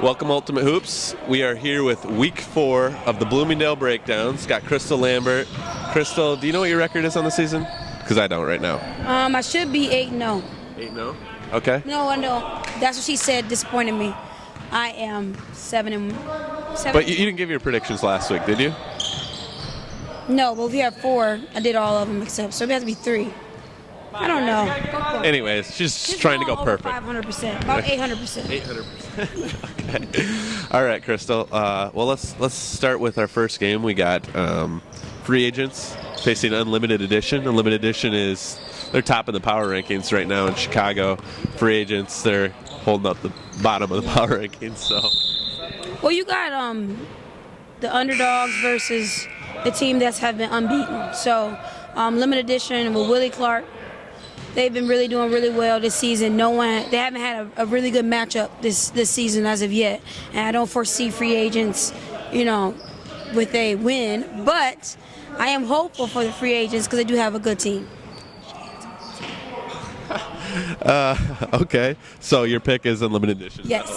Welcome, Ultimate Hoops. We are here with week 4 of the Bloomingdale Breakdowns. Got Crystal Lambert. Crystal, do you know what your record is on the season? Because I don't right now. I should be 8-0. 8-0? Okay. No, I know. That's what she said. Disappointed me. I am 7-7. But you didn't give your predictions last week, did you? No, but if you have 4, I did all of them except. So it has to be 3. I don't know. Anyways, she's trying to go perfect. 500%, about 800%. 800%. Okay. All right, Crystal. Well, let's start with our first game. We got free agents facing Unlimited Edition. Unlimited Edition they're top of the power rankings right now in Chicago. Free agents, they're holding up the bottom of the power rankings. So. Well, you got the underdogs versus the team that's have been unbeaten. So, Limited Edition with Willie Clark. They've been doing really well this season. They haven't had a really good matchup this season as of yet. And I don't foresee free agents, with a win. But I am hopeful for the free agents because they do have a good team. Okay. So your pick is Unlimited Edition. Yes.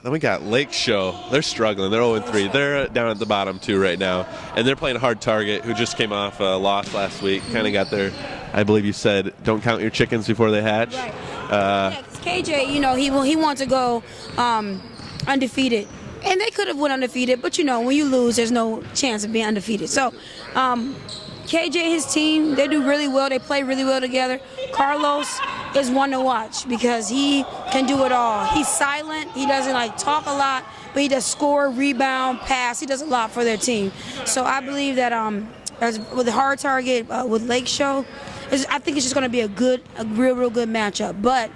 Then we got Lake Show. They're struggling. They're 0-3. They're down at the bottom too right now, and they're playing Hard Target, who just came off a loss last week. Kind of got their, I believe you said, don't count your chickens before they hatch. Right. Yeah, 'cause KJ, he wants to go undefeated, and they could have went undefeated, but when you lose, there's no chance of being undefeated. So. KJ, his team, they do really well. They play really well together. Carlos is one to watch because he can do it all. He's silent. He doesn't talk a lot, but he does score, rebound, pass. He does a lot for their team. So I believe that with the Hard Target with Lake Show, I think it's just going to be a real good matchup. But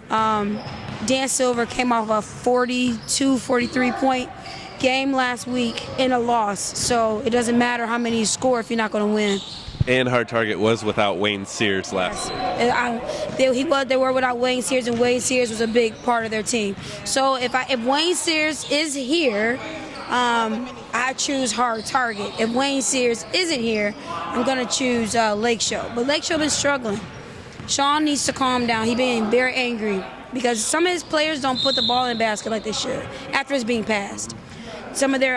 Dan Silver came off a 42, 43-point game last week in a loss, so it doesn't matter how many you score if you're not going to win. And Hard Target was without Wayne Sears last week. They were without Wayne Sears, and Wayne Sears was a big part of their team. So if Wayne Sears is here, I choose Hard Target. If Wayne Sears isn't here, I'm going to choose Lake Show. But Lake Show been struggling. Sean needs to calm down. He's being very angry because some of his players don't put the ball in the basket like they should after it's being passed. Some of their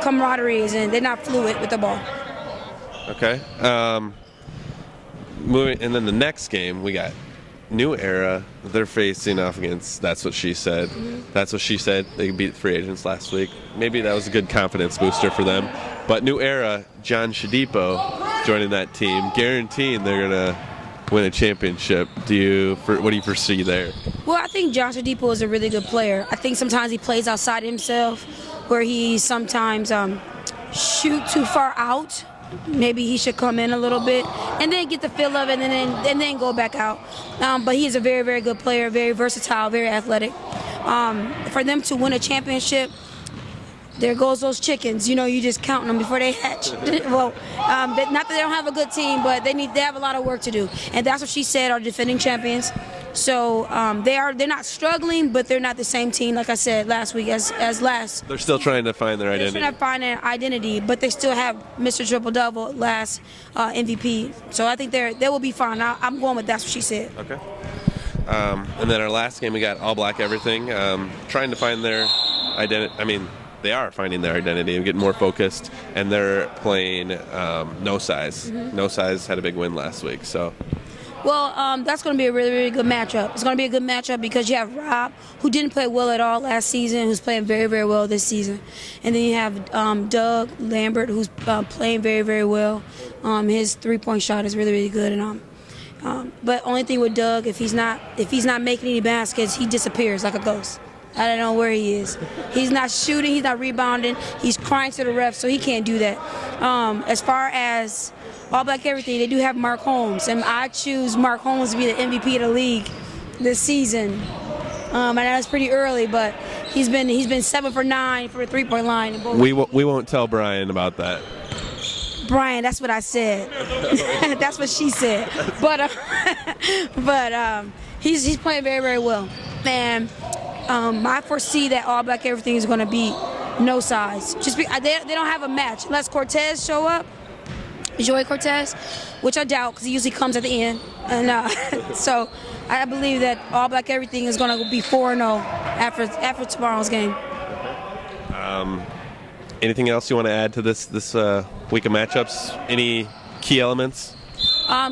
camaraderie and they're not fluid with the ball. Okay. Moving, and then the next game we got New Era. They're facing off against. That's what she said. Mm-hmm. That's what she said. They beat free agents last week. Maybe that was a good confidence booster for them. But New Era, John Shadipo joining that team, guaranteeing they're gonna win a championship. What do you foresee there? Well, I think John Shadipo is a really good player. I think sometimes he plays outside himself, where he sometimes shoot too far out. Maybe he should come in a little bit and then get the feel of it and then go back out. But he is a very, very good player, very versatile, very athletic. For them to win a championship, there goes those chickens. You just counting them before they hatch. Well, not that they don't have a good team, but they have a lot of work to do. And that's what she said, are defending champions. So they're not struggling, but they're not the same team, like I said last week as last. They're still trying to find their identity. They're trying to find their identity, but they still have Mr. Triple Double last MVP. So I think they will be fine. I'm going with that's what she said. Okay. And then our last game, we got All Black Everything, trying to find their identity. They are finding their identity and getting more focused, and they're playing No Size. Mm-hmm. No Size had a big win last week, so. Well, that's going to be a really, really good matchup. It's going to be a good matchup because you have Rob, who didn't play well at all last season, who's playing very, very well this season. And then you have Doug Lambert, who's playing very, very well. His three-point shot is really, really good. And but only thing with Doug, if he's not making any baskets, he disappears like a ghost. I don't know where he is. He's not shooting. He's not rebounding. He's crying to the refs, so he can't do that. As far as All Black Everything, they do have Mark Holmes, and I choose Mark Holmes to be the MVP of the league this season. I know it's pretty early, but he's been 7 for 9 for a three-point line. We won't tell Brian about that. Brian, that's what I said. That's what she said. But he's playing very, very well. And I foresee that All Black Everything is going to be No Size. They don't have a match unless Cortez show up. Joey Cortez, which I doubt because he usually comes at the end. And so I believe that All Black Everything is going to be 4-0 after tomorrow's game. Anything else you want to add to this week of matchups? Any key elements?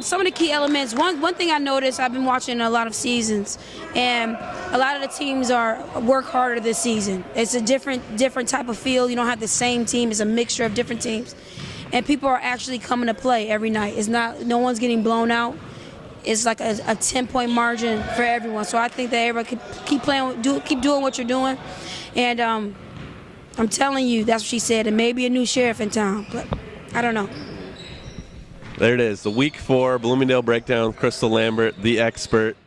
Some of the key elements. One thing I noticed, I've been watching a lot of seasons, and a lot of the teams work harder this season. It's a different type of field. You don't have the same team. It's a mixture of different teams, and people are actually coming to play every night. It's not, no one's getting blown out. It's like a 10-point margin for everyone. So I think that everybody could keep playing, keep doing what you're doing, and I'm telling you, that's what she said. And maybe a new sheriff in town, but I don't know. There it is, the Week 4 Bloomingdale Breakdown. Crystal Lambert, the expert.